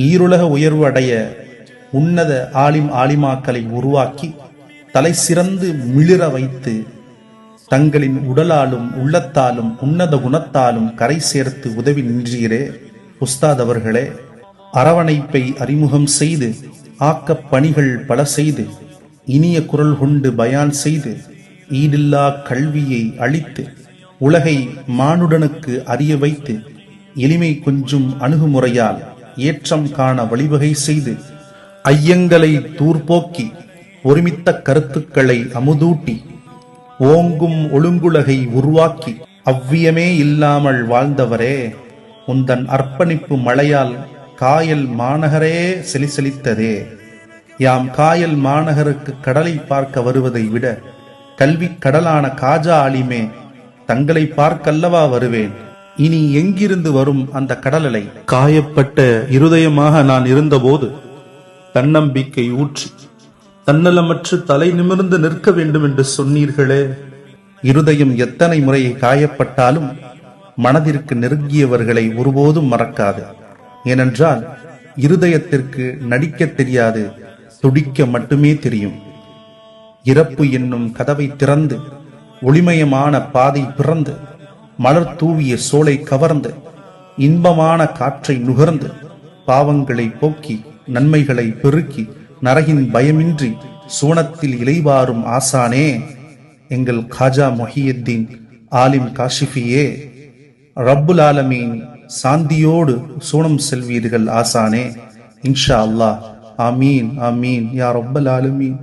ஈருலக உயர்வு அடைய உன்னத ஆலிமாக்களை உருவாக்கி தலை சிறந்து மிளிர வைத்து தங்களின் உடலாலும் உள்ளத்தாலும் உன்னத குணத்தாலும் கரை சேர்த்து உதவி நின்றீரே உஸ்தாத் அவர்களே. அரவணைப்பை அறிமுகம் செய்து ஆக்கப் பணிகள் பல செய்து இனிய குரல் கொண்டு பயான் செய்து ஈடில்லா கல்வியை அளித்து உலகை மானுடனுக்கு அறிய வைத்து எளிமை கொஞ்சும் அணுகுமுறையால் ஏற்றம் காண வழிவகை செய்து ஐயங்களை தூர்போக்கி ஒருமித்த கருத்துக்களை அமுதூட்டி ஓங்கும் ஒழுங்குலகை உருவாக்கி அவ்வியமே இல்லாமல் வாழ்ந்தவரே, உந்தன் அர்ப்பணிப்பு மழையால் காயல் மாநகரே செலிசெலித்ததே. யாம் காயல் மாநகருக்கு கடலை பார்க்க வருவதை விட கல்வி கடலான காஜா ஆலிமே தங்களை பார்க்கல்லவா வருவேன். இனி எங்கிருந்து வரும் அந்த கடலலை? காயப்பட்ட இருதயமாக நான் இருந்தபோது தன்னம்பிக்கை ஊற்றி தன்னலமற்று தலை நிமிர்ந்து நிற்க வேண்டும் என்று சொன்னீர்களே. இருதயம் எத்தனை முறை காயப்பட்டாலும் மனதிற்கு நெருங்கியவர்களை ஒருபோதும் மறக்காது. ஏனென்றால் இருதயத்திற்கு நடிக்க தெரியாது, துடிக்க மட்டுமே தெரியும். இறப்பு என்னும் கதவை திறந்து ஒளிமயமான பாதை பிறந்து மலர் தூவிய சோலை கவர்ந்து இன்பமான காற்றை நுகர்ந்து பாவங்களை போக்கி நன்மைகளை பெருக்கி நரகின் பயமின்றி சூனத்தில் இலைவாரும் ஆசானே, எங்கள் காஜா மொஹியுத்தீன் ஆலிம் காஷிஃபியே, ரப்புல் ஆலமீன் சாந்தியோடு சூனம் செல்வீர்கள் ஆசானே. இன்ஷா அல்லாஹ். ஆமீன் ஆமீன் யா ரப்பல் ஆலமீன்.